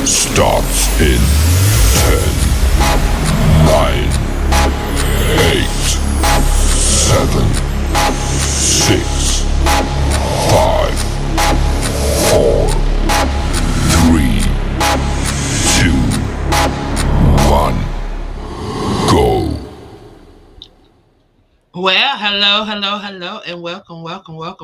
starts in 10, 9, 8, 7, 6, 5, 4, 3, 2, 1, go. Well, hello, and welcome.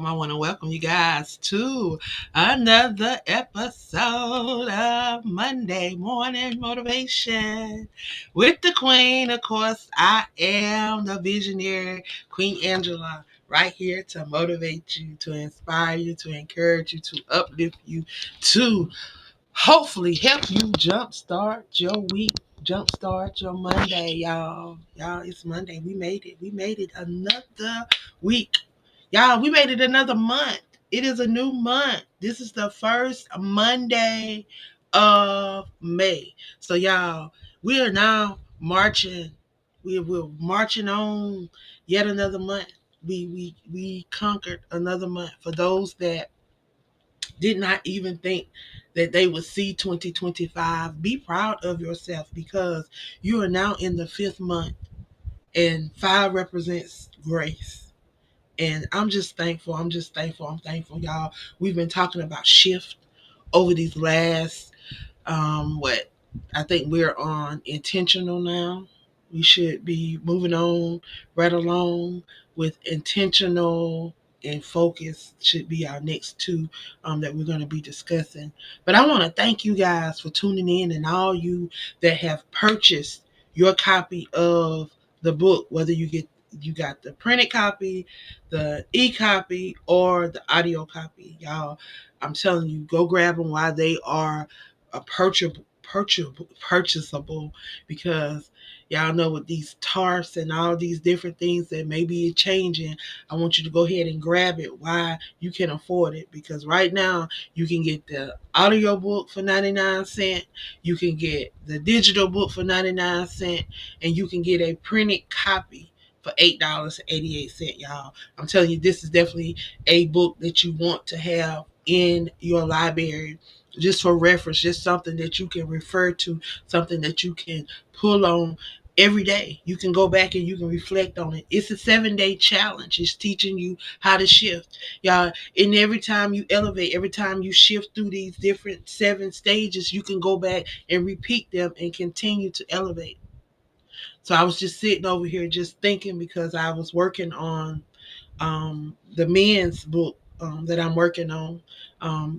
I want to welcome you guys to another episode of Monday Morning Motivation with the Queen. Of course, I am the visionary, Queen Angela, right here to motivate you, to inspire you, to encourage you, to uplift you, to hopefully help you jumpstart your week, jumpstart your Monday, y'all. Y'all, it's Monday. We made it. We made it another week. Y'all, we made it another month. It is a new month. This is the first Monday of May. So, y'all, we are now marching. We're marching on yet another month. We conquered another month. For those that did not even think that they would see 2025. Be proud of yourself because you are now in the fifth month, and five represents grace. And I'm just thankful. I'm thankful, y'all. We've been talking about shift over these last what I think we're on intentional now. We should be moving on right along with intentional and focus should be our next two that we're going to be discussing. But I want to thank you guys for tuning in and all you that have purchased your copy of the book, whether you got the printed copy, the e-copy, or the audio copy. Y'all, I'm telling you, go grab them while they are purchasable because y'all know with these tarps and all these different things that may be changing. I want you to go ahead and grab it while you can afford it because right now you can get the audio book for 99 cents, you can get the digital book for 99 cents, and you can get a printed copy for $8.88, y'all. I'm telling you, this is definitely a book that you want to have in your library just for reference, just something that you can refer to, something that you can pull on every day. You can go back and you can reflect on it. It's a 7-day challenge. It's teaching you how to shift. Y'all, and every time you elevate, every time you shift through these different 7 stages, you can go back and repeat them and continue to elevate. So I was just sitting over here just thinking because I was working on the men's book that I'm working on.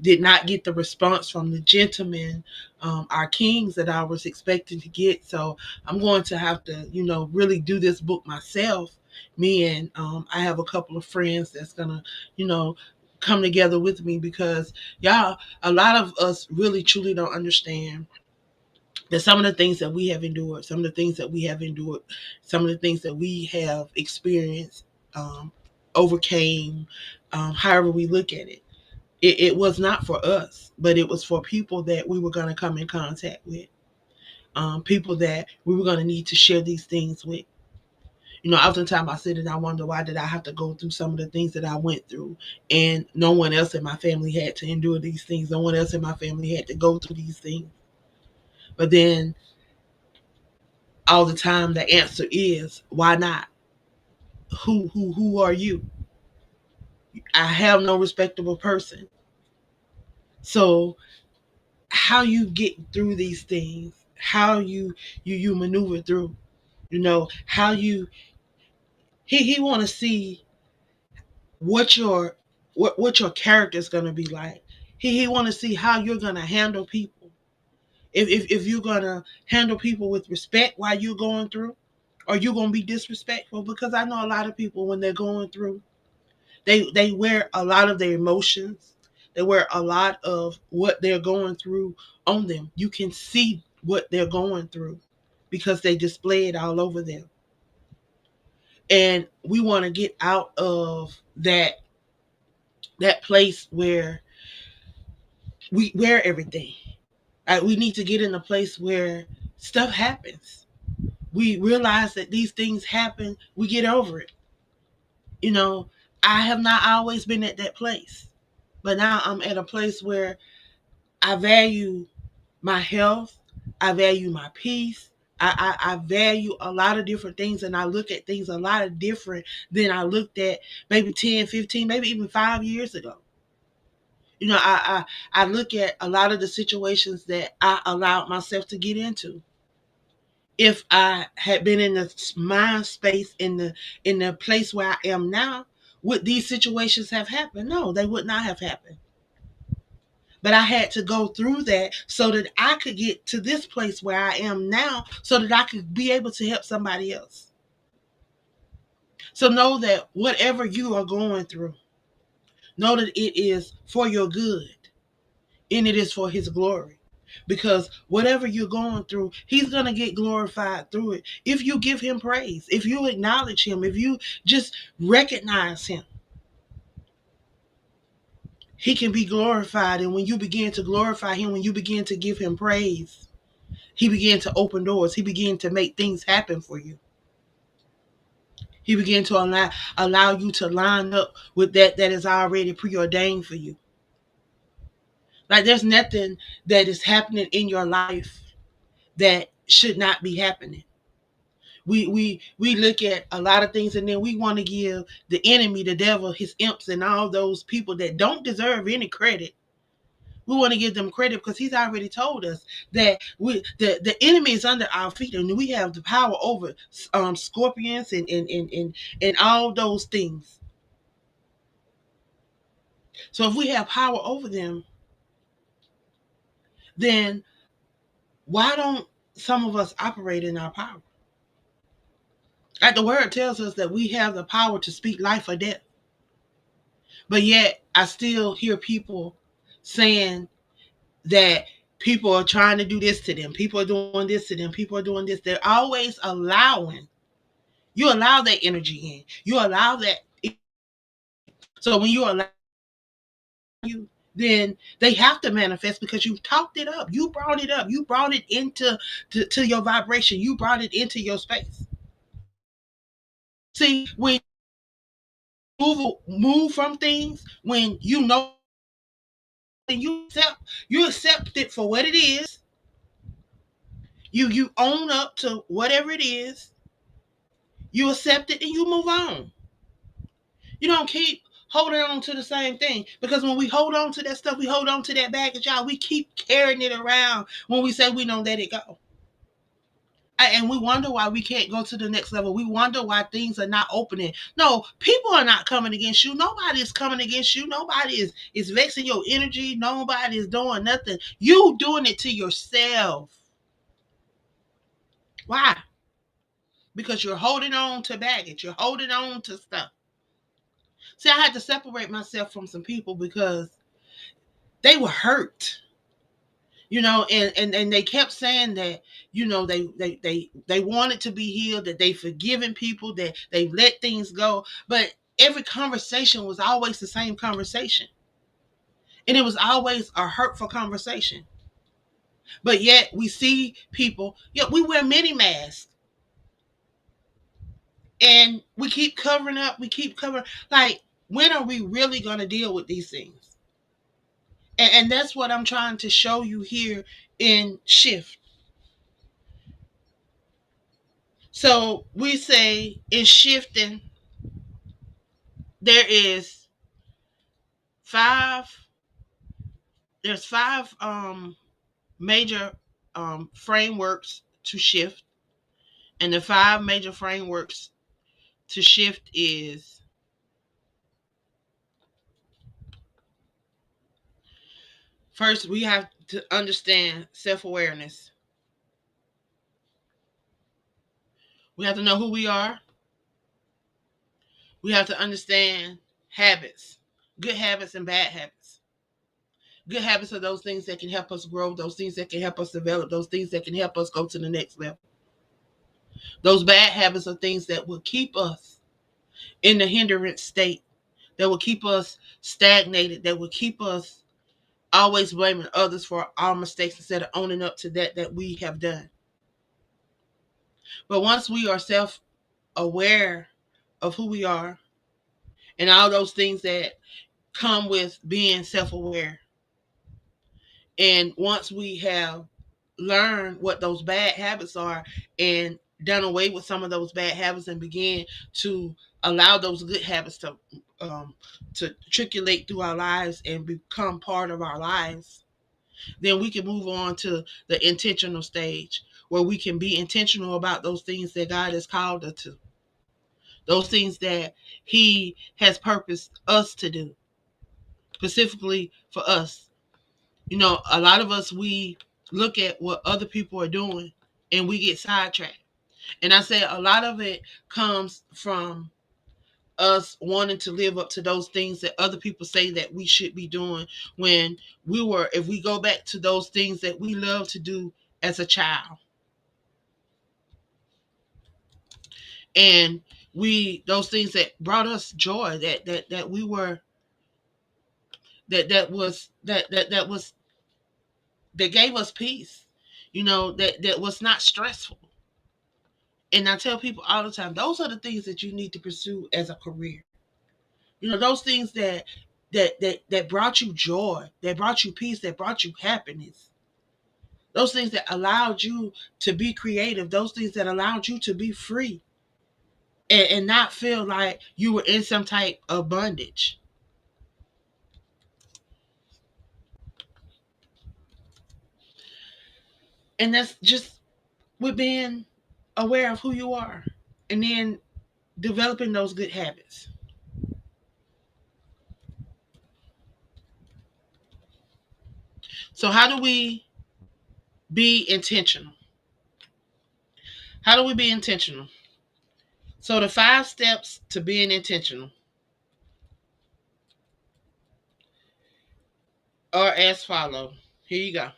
Did not get the response from the gentlemen, our kings that I was expecting to get. So I'm going to have to, really do this book myself. Me and I have a couple of friends that's gonna, you know, come together with me because y'all, a lot of us really truly don't understand that some of the things that we have endured, some of the things that we have experienced, um, overcame, however we look at it. It was not for us, but it was for people that we were going to come in contact with, people that we were going to need to share these things with. Oftentimes I sit and I wonder why did I have to go through some of the things that I went through, and no one else in my family had to endure these things. No one else in my family had to go through these things. But then all the time the answer is why not? Who are you? I have no respectable person. So how you get through these things, how you maneuver through, how you he want to see what what your character is going to be like. He want to see how you're going to handle people. If you're going to handle people with respect while you're going through, or you're going to be disrespectful, because I know a lot of people when they're going through, they wear a lot of their emotions. They wear a lot of what they're going through on them. You can see what they're going through because they display it all over them. And we want to get out of that place where we wear everything. We need to get in a place where stuff happens. We realize that these things happen. We get over it. You know, I have not always been at that place, but now I'm at a place where I value my health. I value my peace. I value a lot of different things, and I look at things a lot of different than I looked at maybe 10, 15, maybe even 5 years ago. You know, I look at a lot of the situations that I allowed myself to get into. If I had been in the mind space in the place where I am now, would these situations have happened? No, they would not have happened. But I had to go through that so that I could get to this place where I am now so that I could be able to help somebody else. So know that whatever you are going through, know that it is for your good and it is for his glory. Because whatever you're going through, he's going to get glorified through it. If you give him praise, if you acknowledge him, if you just recognize him, he can be glorified. And when you begin to glorify him, when you begin to give him praise, he began to open doors. He began to make things happen for you. He began to allow you to line up with that is already preordained for you. Like there's nothing that is happening in your life that should not be happening. We look at a lot of things and then we want to give the enemy, the devil, his imps, and all those people that don't deserve any credit. We want to give them credit because he's already told us that the enemy is under our feet and we have the power over scorpions and all those things. So if we have power over them, then why don't some of us operate in our power? Like the word tells us that we have the power to speak life or death. But yet I still hear people saying that people are trying to do this to them. People are doing this to them. People are doing this. They're always allowing. You allow that energy in. You allow that. So when you allow you, then they have to manifest because you talked it up. You brought it up. You brought it into to your vibration. You brought it into your space. See, when you move from things, when you know and you accept it for what it is. You own up to whatever it is. You accept it and you move on. You don't keep holding on to the same thing because when we hold on to that stuff, we hold on to that baggage, y'all. We keep carrying it around when we say we don't let it go. And we wonder why we can't go to the next level. We wonder why things are not opening. No, people are not coming against you. Nobody is coming against you. Nobody is vexing your energy. Nobody is doing nothing. You doing it to yourself. Why? Because you're holding on to baggage. You're holding on to stuff. See, I had to separate myself from some people because they were hurt. And they kept saying that, they wanted to be healed, that they forgiven people, that they let things go. But every conversation was always the same conversation. And it was always a hurtful conversation. But yet we see people, we wear many masks. And we keep covering up. We keep covering. Like, when are we really going to deal with these things? And that's what I'm trying to show you here in Shift. So we say in shifting, there is five. There's five major frameworks to shift, and the five major frameworks to shift is first we have to understand self-awareness. We have to know who we are. We have to understand habits, good habits and bad habits. Good habits are those things that can help us grow, those things that can help us develop, those things that can help us go to the next level. Those bad habits are things that will keep us in the hindrance state, that will keep us stagnated, that will keep us always blaming others for our mistakes instead of owning up to that we have done. But once we are self-aware of who we are and all those things that come with being self-aware, and once we have learn what those bad habits are and done away with some of those bad habits and begin to allow those good habits to triculate through our lives and become part of our lives, then we can move on to the intentional stage where we can be intentional about those things that God has called us to, those things that He has purposed us to do, specifically for us. You know, a lot of us, we look at what other people are doing and we get sidetracked. And I say a lot of it comes from us wanting to live up to those things that other people say that we should be doing when if we go back to those things that we love to do as a child. And those things that brought us joy, that we were, that gave us peace, that was not stressful. And I tell people all the time, those are the things that you need to pursue as a career. Those things that brought you joy, that brought you peace, that brought you happiness. Those things that allowed you to be creative, those things that allowed you to be free and not feel like you were in some type of bondage. And that's just with being aware of who you are and then developing those good habits. So how do we be intentional? How do we be intentional? So the 5 steps to being intentional are as follow. Here you go.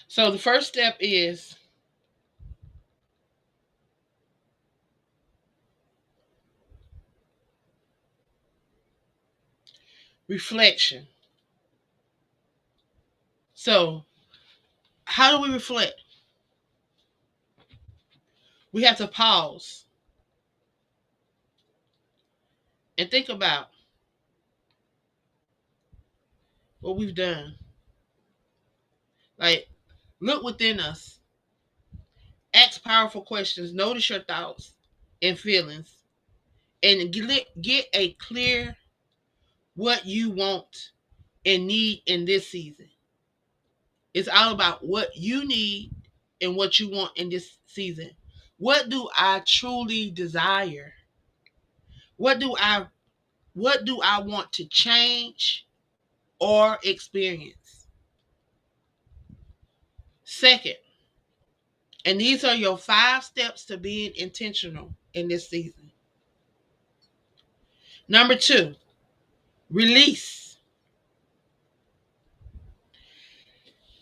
So the first step is reflection. So how do we reflect? We have to pause and think about what we've done. Like, look within us, ask powerful questions, notice your thoughts and feelings, and get a clear what you want and need in this season. It's all about what you need and what you want in this season. What do I truly desire? What do I want to change or experience? Second, and these are your 5 steps to being intentional in this season. Number 2, release.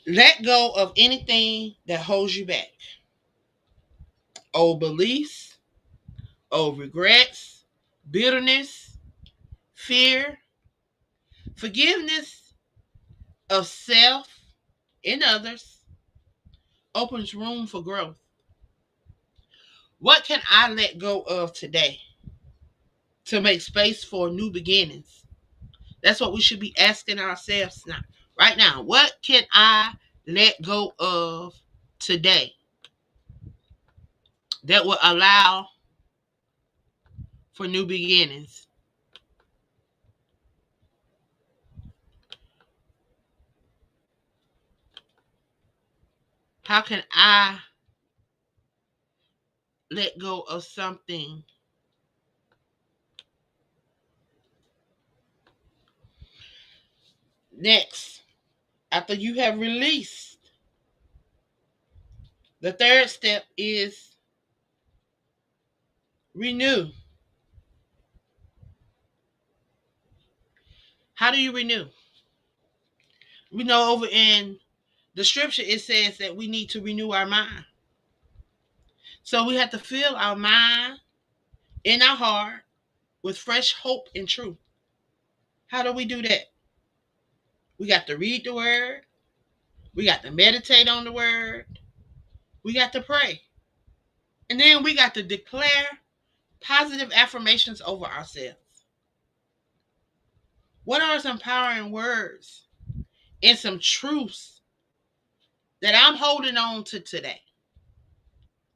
Let go of anything that holds you back. Old beliefs, old regrets, bitterness, fear, forgiveness of self and others opens room for growth. What can I let go of today to make space for new beginnings? That's what we should be asking ourselves now. Right now, what can I let go of today that will allow for new beginnings? How can I let go of something? Next, after you have released, the third step is renew. How do you renew? We know over in the scripture it says that we need to renew our mind. So we have to fill our mind and our heart with fresh hope and truth. How do we do that? We got to read the word. We got to meditate on the word. We got to pray. And then we got to declare positive affirmations over ourselves. What are some empowering words and some truths that I'm holding on to today?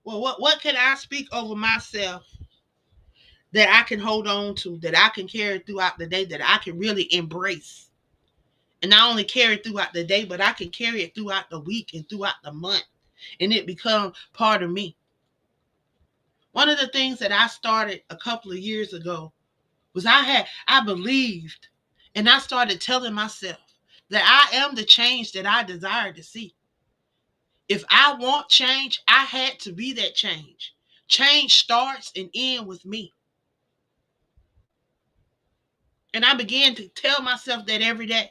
Well, what can I speak over myself that I can hold on to, that I can carry throughout the day, that I can really embrace? And not only carry it throughout the day, but I can carry it throughout the week and throughout the month. And it become part of me. One of the things that I started a couple of years ago was I believed, and I started telling myself that I am the change that I desire to see. If I want change, I had to be that change. Change starts and ends with me. And I began to tell myself that every day.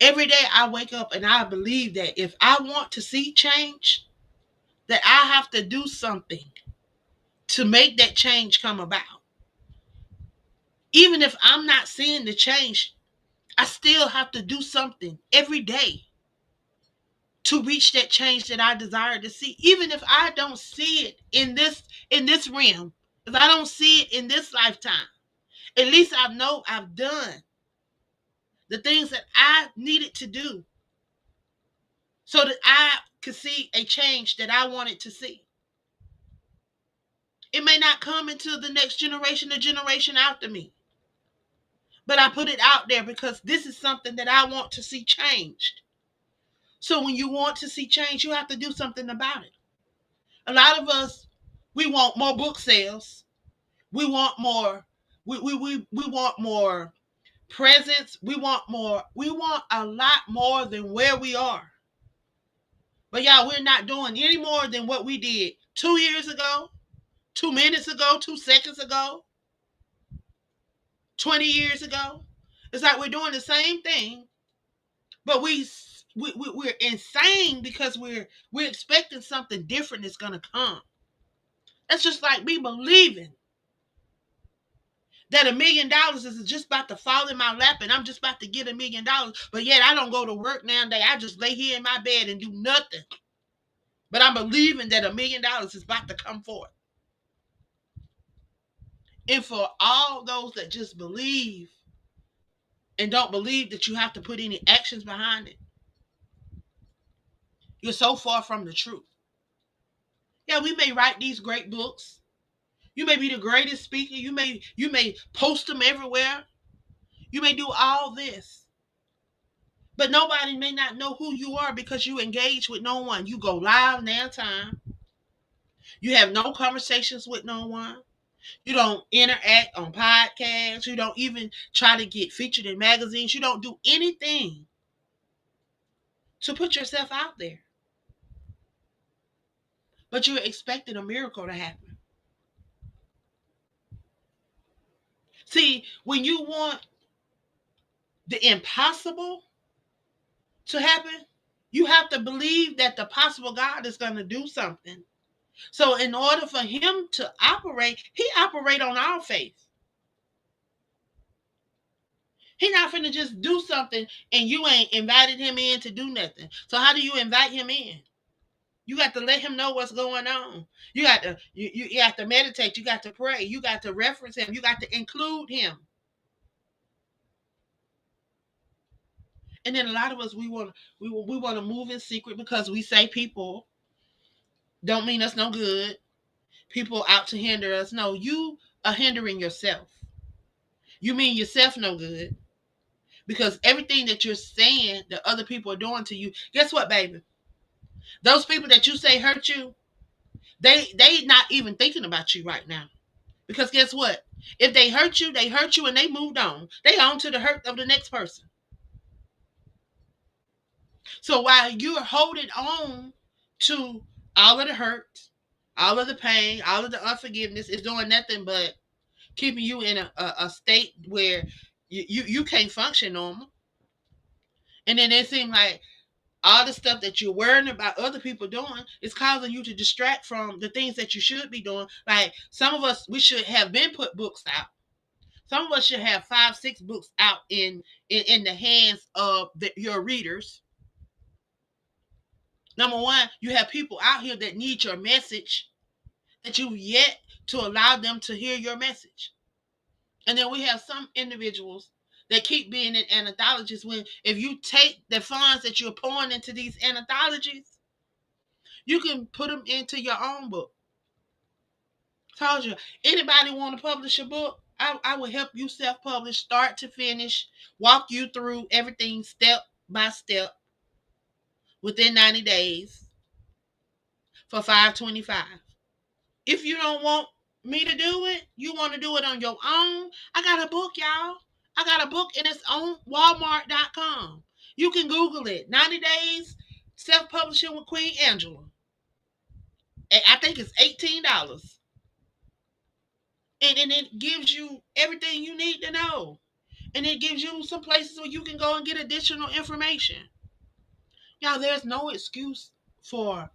Every day I wake up and I believe that if I want to see change, that I have to do something to make that change come about. Even if I'm not seeing the change, I still have to do something every day to reach that change that I desire to see. Even if I don't see it in this realm, if I don't see it in this lifetime, at least I know I've done the things that I needed to do so that I could see a change that I wanted to see. It may not come into the next generation or generation after me, but I put it out there because this is something that I want to see changed. So when you want to see change, you have to do something about it. A lot of us, we want more book sales. We want more. We want more presence. We want more. We want a lot more than where we are. But y'all, we're not doing any more than what we did 2 years ago, 2 minutes ago, 2 seconds ago, 20 years ago. It's like we're doing the same thing, but we're insane because we're expecting something different is gonna come. That's just like me believing that $1,000,000 is just about to fall in my lap and I'm just about to get $1,000,000, but yet I don't go to work nowadays. I just lay here in my bed and do nothing. But I'm believing that $1,000,000 is about to come forth. And for all those that just believe and don't believe that you have to put any actions behind it, you're so far from the truth. Yeah, we may write these great books. You may be the greatest speaker. You may post them everywhere. You may do all this. But nobody may not know who you are because you engage with no one. You go live now time. You have no conversations with no one. You don't interact on podcasts. You don't even try to get featured in magazines. You don't do anything to put yourself out there. But you're expecting a miracle to happen. See, when you want the impossible to happen, you have to believe that the possible God is going to do something. So in order for him to operate, he operate on our faith. He not finna just do something and you ain't invited him in to do nothing. So how do you invite him in? You got to let him know what's going on. You got to you got to meditate. You got to pray. You got to reference him. You got to include him. And then a lot of us we want to move in secret because we say people don't mean us no good. People out to hinder us. No, you are hindering yourself. You mean yourself no good because everything that you're saying that other people are doing to you. Guess what, baby? Those people that you say hurt you, they not even thinking about you right now. Because guess what? If they hurt you and they moved on. They on to the hurt of the next person. So while you're holding on to all of the hurt, all of the pain, all of the unforgiveness, it's doing nothing but keeping you in a state where you can't function normal. And then it seems like all the stuff that you're worrying about other people doing is causing you to distract from the things that you should be doing. Like some of us, we should have been put books out. Some of us should have 5, 6 books out in the hands of your readers. Number one, you have people out here that need your message that you've yet to allow them to hear your message. And then we have some individuals that keep being in anthologies when if you take the funds that you're pouring into these anthologies, you can put them into your own book. Told you, anybody want to publish a book? I will help you self-publish, start to finish, walk you through everything step by step within 90 days for $525. If you don't want me to do it, you want to do it on your own, I got a book, y'all. I got a book and it's on Walmart.com. You can Google it. 90 Days Self-Publishing with Queen Angela. And I think it's $18. And it gives you everything you need to know. And it gives you some places where you can go and get additional information. Y'all, there's no excuse for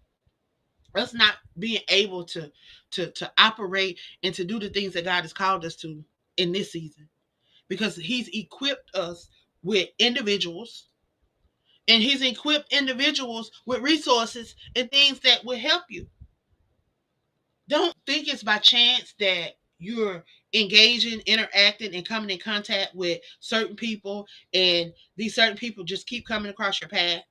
us not being able to operate and to do the things that God has called us to in this season, because he's equipped us with individuals, and he's equipped individuals with resources and things that will help you. Don't think it's by chance that you're engaging, interacting, and coming in contact with certain people, and these certain people just keep coming across your path.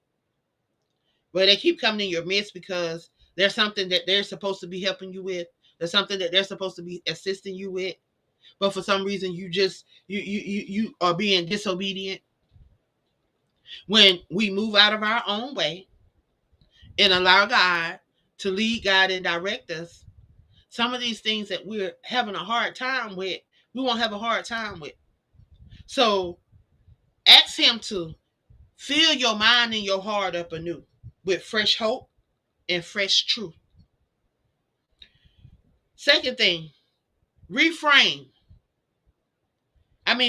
Well, they keep coming in your midst because there's something that they're supposed to be helping you with. There's something that they're supposed to be assisting you with. But for some reason, you are being disobedient. When we move out of our own way and allow God to lead, guide, and direct us, some of these things that we're having a hard time with, we won't have a hard time with. So ask him to fill your mind and your heart up anew with fresh hope and fresh truth. Second thing, reframe.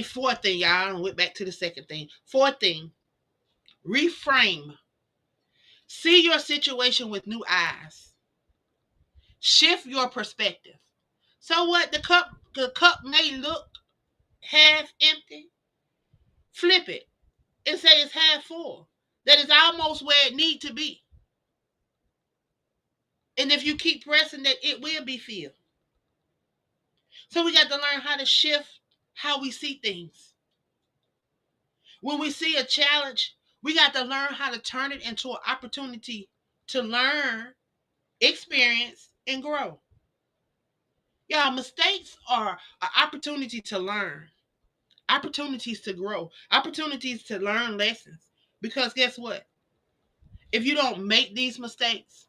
Fourth thing, y'all. I went back to the second thing. Fourth thing, reframe. See your situation with new eyes. Shift your perspective. So what? The cup may look half empty. Flip it and say it's half full. That is almost where it need to be. And if you keep pressing that, it will be filled. So we got to learn how to shift how we see things. When we see a challenge, we got to learn how to turn it into an opportunity to learn, experience, and grow. Y'all, mistakes are an opportunity to learn, opportunities to grow, opportunities to learn lessons. Because guess what? If you don't make these mistakes,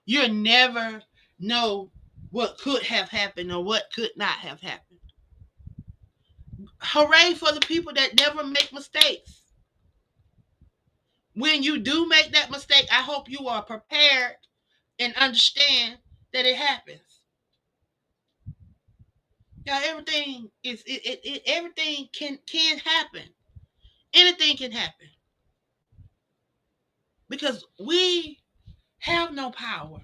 you'll never know what could have happened or what could not have happened. Hooray for the people that never make mistakes. When you do make that mistake, I hope you are prepared and understand that it happens. Yeah, everything can happen. Anything can happen. Because we have no power.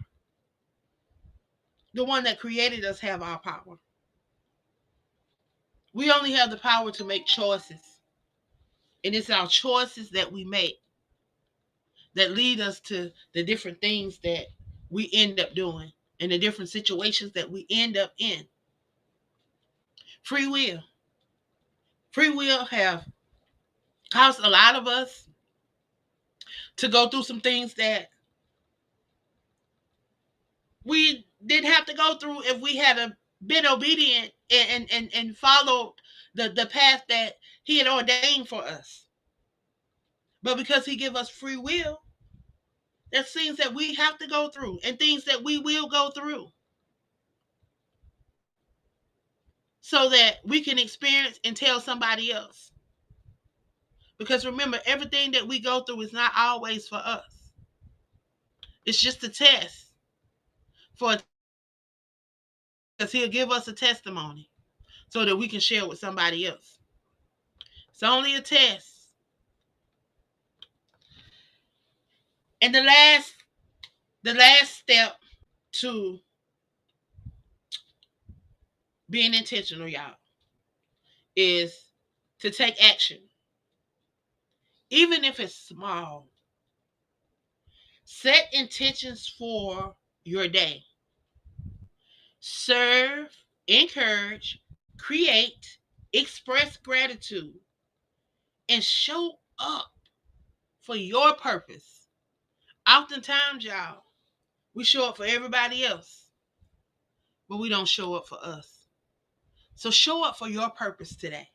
The one that created us have our power. We only have the power to make choices. And it's our choices that we make that lead us to the different things that we end up doing and the different situations that we end up in. Free will. Free will have caused a lot of us to go through some things that we didn't have to go through if we had been obedient and followed the path that he had ordained for us. But because he gave us free will, there's things that we have to go through and things that we will go through so that we can experience and tell somebody else. Because remember, everything that we go through is not always for us. It's just a test for, because he'll give us a testimony so that we can share with somebody else. It's only a test. And the last step to being intentional, y'all, is to take action. Even if it's small. Set intentions for your day. Serve, encourage, create, express gratitude, and show up for your purpose. Oftentimes, y'all, we show up for everybody else, but we don't show up for us. So show up for your purpose today.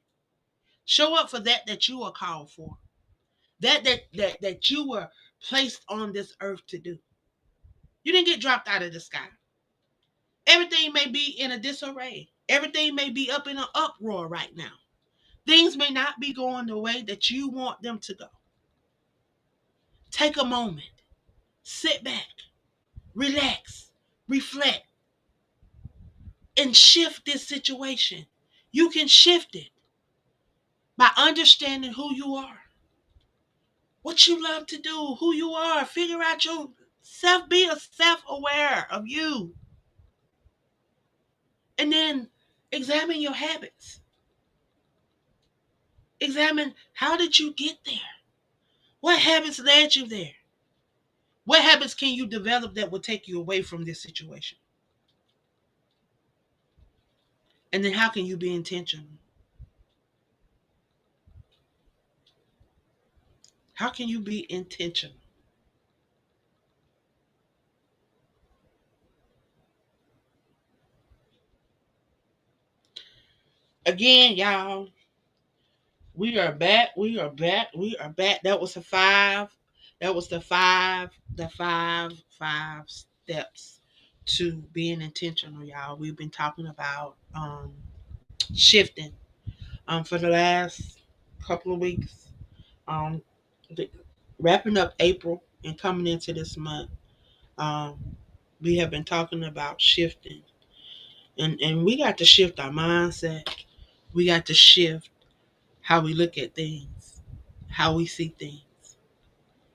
Show up for that you are called for. That you were placed on this earth to do. You didn't get dropped out of the sky. Everything may be in a disarray. Everything may be up in an uproar right now. Things may not be going the way that you want them to go. Take a moment. Sit back. Relax. Reflect. And shift this situation. You can shift it by understanding who you are, what you love to do, who you are. Figure out yourself. Be self-aware of you. And then examine your habits. Examine, how did you get there? What habits led you there? What habits can you develop that will take you away from this situation? And then how can you be intentional? How can you be intentional? Again, y'all, we are back. We are back. We are back. That was the five. That was the five steps to being intentional, y'all. We've been talking about shifting for the last couple of weeks. Um, Wrapping up April and coming into this month, we have been talking about shifting, and we got to shift our mindset. We got to shift how we look at things, how we see things,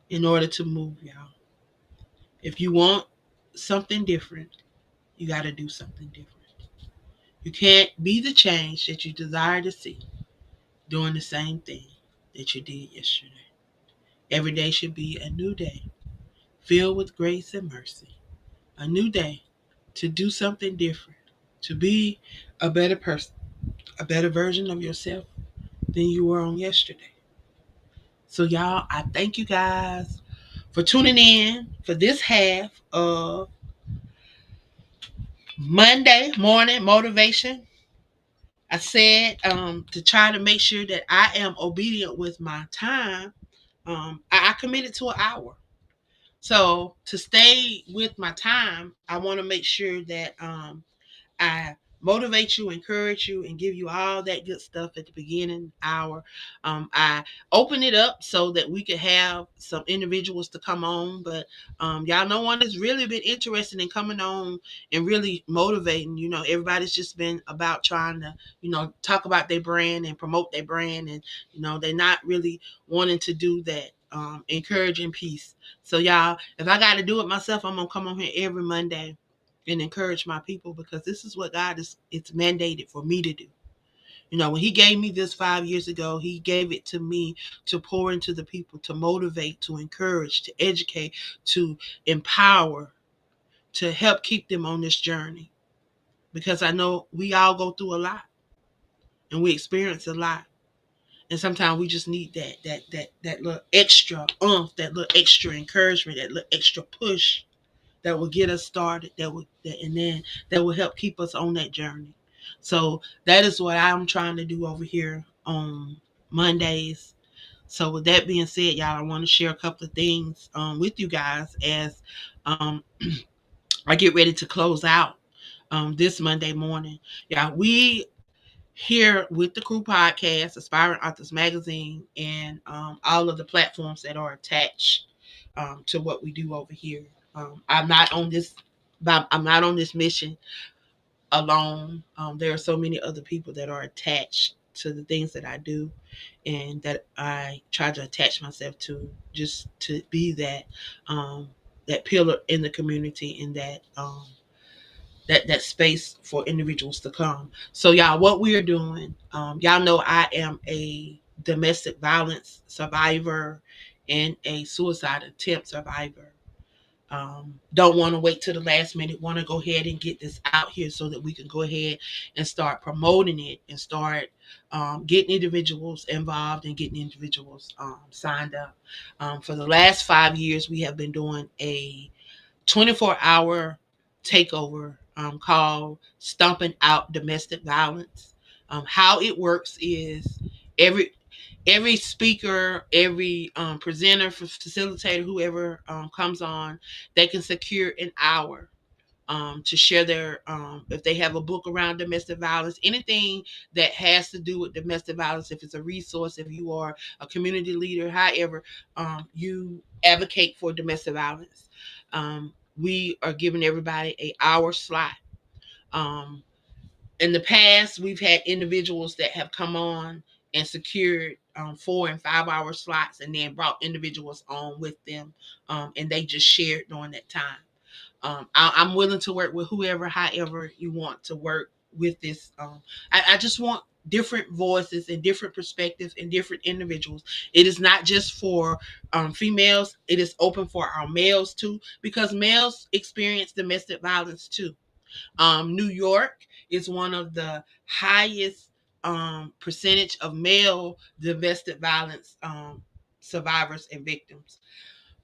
in order to move, y'all. If you want something different, you got to do something different. You can't be the change that you desire to see doing the same thing that you did yesterday. Every day should be a new day, filled with grace and mercy. A new day to do something different, to be a better person, a better version of yourself than you were on yesterday. So, y'all, I thank you guys for tuning in for this half of Monday morning motivation. I said to try to make sure that I am obedient with my time. I committed to an hour. So to stay with my time, I want to make sure that I motivate you, encourage you, and give you all that good stuff at the beginning hour. I open it up so that we could have some individuals to come on, but y'all, no one has really been interested in coming on and really motivating. Everybody's just been about trying to, talk about their brand and promote their brand, and they're not really wanting to do that. Encouraging peace. So y'all, if I got to do it myself, I'm gonna come on here every Monday and encourage my people, because this is what God is, it's mandated for me to do. When he gave me this 5 years ago, he gave it to me to pour into the people, to motivate, to encourage, to educate, to empower, to help keep them on this journey. Because I know we all go through a lot and we experience a lot. And sometimes we just need that little extra that little extra encouragement, that little extra push that will get us started, and then that will help keep us on that journey. So that is what I'm trying to do over here on Mondays. So with that being said, y'all, I want to share a couple of things with you guys as I get ready to close out this Monday morning. Yeah, we here with the Crew Podcast, Aspiring Authors Magazine, and all of the platforms that are attached to what we do over here. I'm not on this. I'm not on this mission alone. There are so many other people that are attached to the things that I do, and that I try to attach myself to, just to be that pillar in the community, and that space for individuals to come. So y'all, what we are doing, y'all know I am a domestic violence survivor and a suicide attempt survivor. don't want to wait till the last minute, want to go ahead and get this out here so that we can go ahead and start promoting it and start getting individuals involved and getting individuals signed up. For the last 5 years, we have been doing a 24-hour takeover called Stomping Out Domestic Violence. How it works is every every speaker, every presenter, facilitator, whoever comes on, they can secure an hour to share their, if they have a book around domestic violence, anything that has to do with domestic violence, if it's a resource, if you are a community leader, however, you advocate for domestic violence. We are giving everybody a hour slot. Um, in the past, we've had individuals that have come on and secured 4 and 5 hour slots and then brought individuals on with them, and they just shared during that time. I'm willing to work with whoever, however you want to work with this. I just want different voices and different perspectives and different individuals. It is not just for females. It is open for our males too, because males experience domestic violence too. New York is one of the highest percentage of male domestic violence survivors and victims.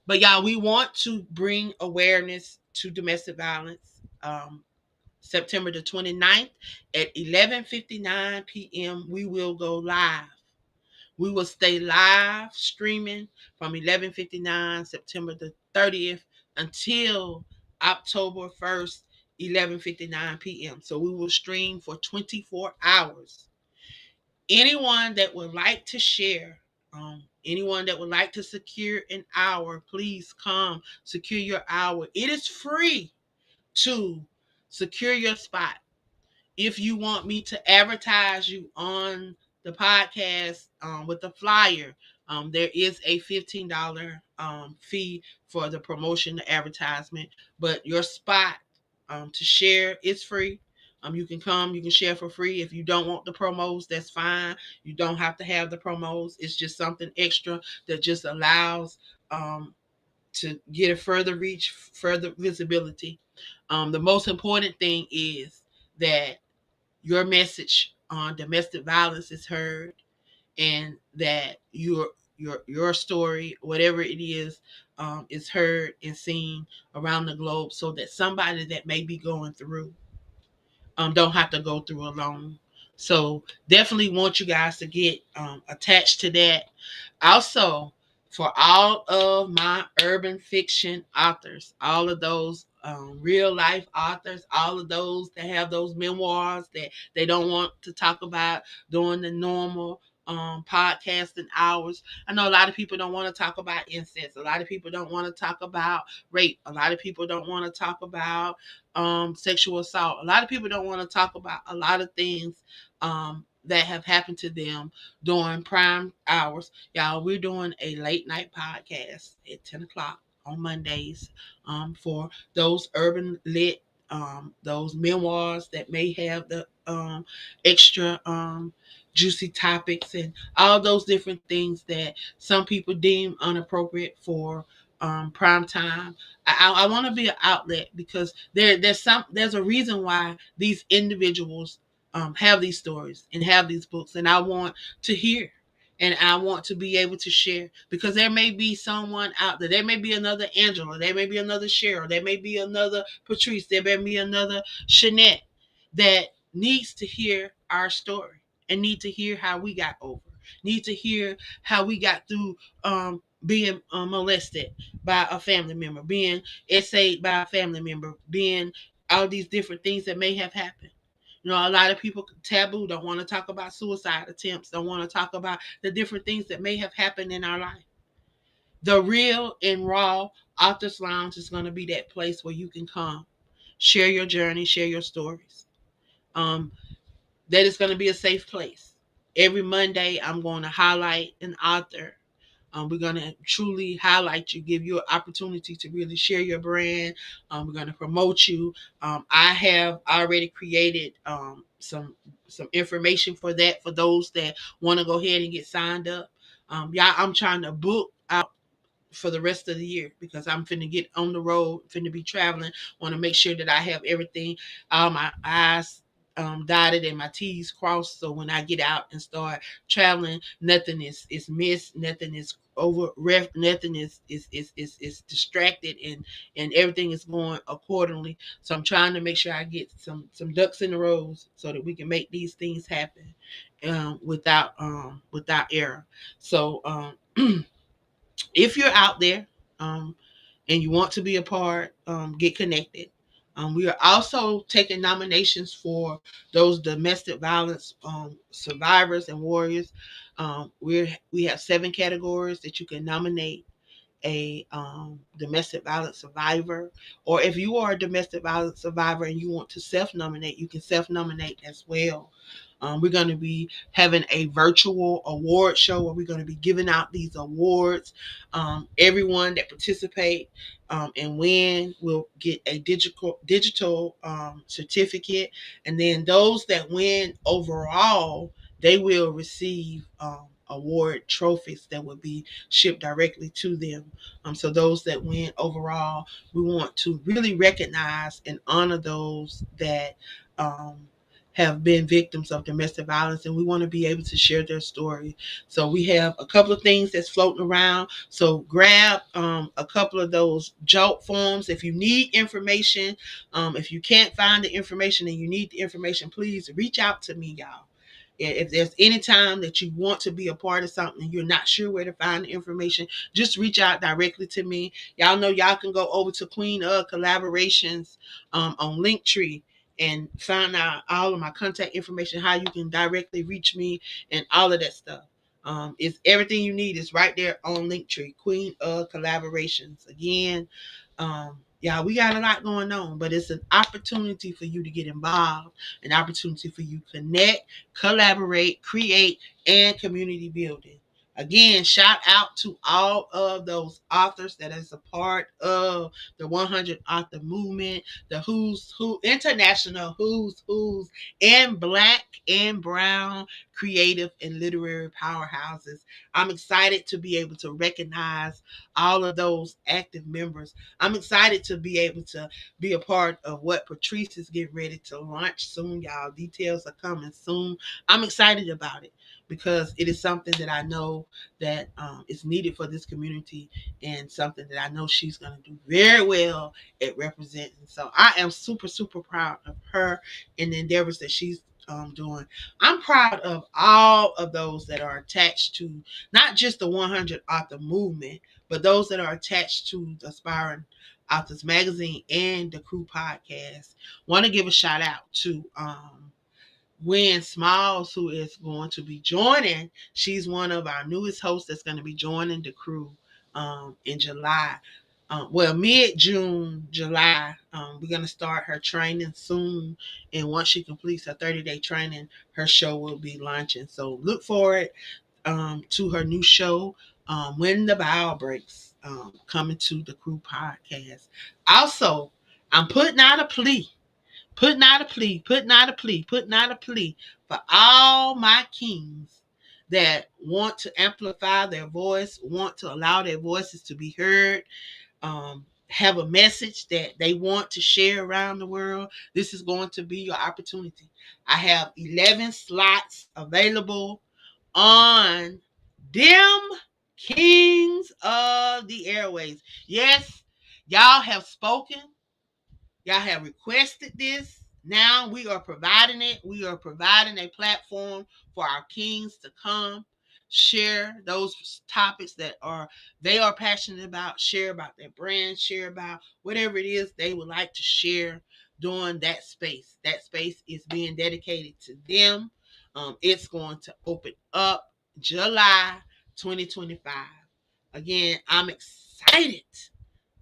But y'all, we want to bring awareness to domestic violence. September the 29th at 11:59 p.m. we will go live. We will stay live streaming from 11:59 September the 30th until October 1st, 11:59 p.m. So we will stream for 24 hours. Anyone that would like to share, anyone that would like to secure an hour, please come secure your hour. It is free to secure your spot. If you want me to advertise you on the podcast with the flyer, there is a $15 fee for the promotion, the advertisement, but your spot to share is free. You can come, you can share for free. If you don't want the promos, that's fine. You don't have to have the promos. It's just something extra that just allows to get a further reach, further visibility. The most important thing is that your message on domestic violence is heard, and that your story, whatever it is heard and seen around the globe, so that somebody that may be going through don't have to go through alone. So definitely want you guys to get attached to that. Also, for all of my urban fiction authors, all of those real life authors, all of those that have those memoirs that they don't want to talk about during the normal podcasting hours. I know a lot of people don't want to talk about incest. A lot of people don't want to talk about rape. A lot of people don't want to talk about sexual assault. A lot of people don't want to talk about a lot of things that have happened to them during prime hours. Y'all, we're doing a late night podcast at 10 o'clock on Mondays for those urban lit, those memoirs that may have the extra juicy topics and all those different things that some people deem inappropriate for prime time. I want to be an outlet because there's a reason why these individuals have these stories and have these books, and I want to hear and I want to be able to share, because there may be someone out there. There may be another Angela. There may be another Cheryl. There may be another Patrice. There may be another Shanette that needs to hear our story and need to hear how we got over. Need to hear how we got through being molested by a family member, being essayed by a family member, being all these different things that may have happened. You know, a lot of people taboo, don't want to talk about suicide attempts, don't want to talk about the different things that may have happened in our life. The real and raw Authors Lounge is going to be that place where you can come, share your journey, share your stories. Um, that is going to be a safe place. Every Monday, I'm going to highlight an author. We're going to truly highlight you, give you an opportunity to really share your brand. We're going to promote you. I have already created some information for that, for those that want to go ahead and get signed up. Yeah, I'm trying to book out for the rest of the year, because I'm finna get on the road, finna be traveling. Want to make sure that I have everything, all my I's dotted and my T's crossed. So when I get out and start traveling, nothing is missed, nothing is over ref, nothing is distracted, and everything is going accordingly. So I'm trying to make sure I get some ducks in the rows so that we can make these things happen without error. So if you're out there um, and you want to be a part, get connected. We are also taking nominations for those domestic violence survivors and warriors. We have 7 categories that you can nominate a domestic violence survivor, or if you are a domestic violence survivor and you want to self-nominate, you can self-nominate as well. We're going to be having a virtual award show where we're going to be giving out these awards. Everyone that participate and win will get a digital certificate, and then those that win overall, they will receive award trophies that will be shipped directly to them. So those that win overall, we want to really recognize and honor those that um, have been victims of domestic violence, and we want to be able to share their story. So we have a couple of things that's floating around. So grab a couple of those jolt forms if you need information. If you can't find the information and you need the information, please reach out to me, y'all. If there's any time that you want to be a part of something and you're not sure where to find the information, just reach out directly to me. Y'all know y'all can go over to Queen Collaborations on Linktree and find out all of my contact information, how you can directly reach me, and all of that stuff. It's everything you need is right there on Linktree, Collaborations. Again, yeah, we got a lot going on, but it's an opportunity for you to get involved, an opportunity for you to connect, collaborate, create, and community building. Again, shout out to all of those authors that is a part of the 100 author movement, the who's who international who's and black and brown creative and literary powerhouses. I'm excited to be able to recognize all of those active members. I'm excited to be able to be a part of what Patrice is getting ready to launch soon, y'all. Details are coming soon. I'm excited about it because it is something that I know that is needed for this community, and something that I know she's going to do very well at representing. So I am super, super proud of her and the endeavors that she's doing. I'm proud of all of those that are attached to not just the 100 author movement, but those that are attached to the Aspiring Authors Magazine and the Crew Podcast. Want to give a shout out to Gwen Smalls, who is going to be joining. She's one of our newest hosts that's going to be joining the crew in July. Well, mid-June, July, we're going to start her training soon. And once she completes her 30-day training, her show will be launching. So look forward to her new show, When the Bow Breaks, coming to the Crew Podcast. Also, I'm putting out a plea for all my kings that want to amplify their voice, want to allow their voices to be heard, have a message that they want to share around the world. This is going to be your opportunity. I have 11 slots available on them kings of the airways. Yes, y'all have spoken. Y'all have requested this. Now we are providing it. We are providing a platform for our kings to come share those topics that they are passionate about, share about their brand, share about whatever it is they would like to share during that space. That space is being dedicated to them. It's going to open up July 2025. Again, I'm excited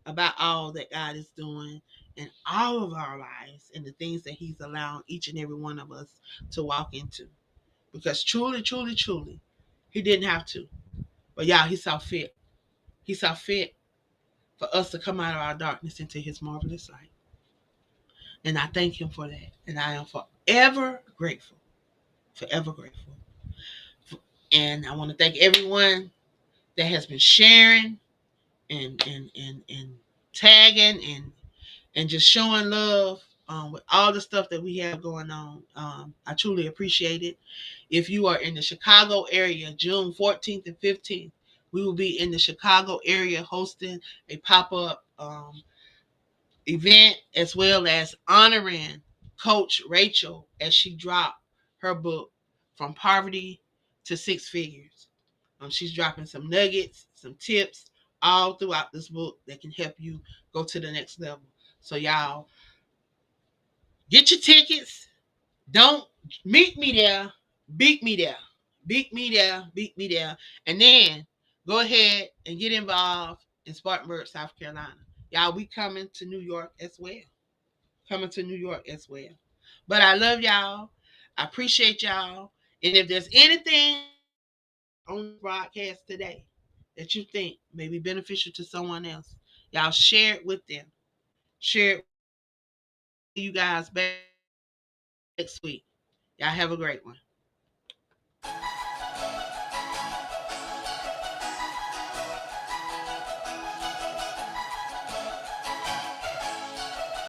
about all that God is doing in all of our lives and the things that He's allowing each and every one of us to walk into. Because truly, truly, truly, He didn't have to. But yeah, He saw fit. He saw fit for us to come out of our darkness into His marvelous light. And I thank Him for that. And I am forever grateful. Forever grateful. And I want to thank everyone that has been sharing and tagging and just showing love with all the stuff that we have going on. I truly appreciate it. If you are in the Chicago area, June 14th and 15th, we will be in the Chicago area hosting a pop-up event, as well as honoring Coach Rachel as she dropped her book, From Poverty to Six Figures. She's dropping some nuggets, some tips all throughout this book that can help you go to the next level. So y'all, get your tickets. Don't meet me there. Beat me there. Beat me there. Beat me there. And then go ahead and get involved in Spartanburg, South Carolina. Y'all, we coming to New York as well. Coming to New York as well. But I love y'all. I appreciate y'all. And if there's anything on the broadcast today that you think may be beneficial to someone else, y'all share it with them. Share it. See you guys back next week. Y'all have a great one.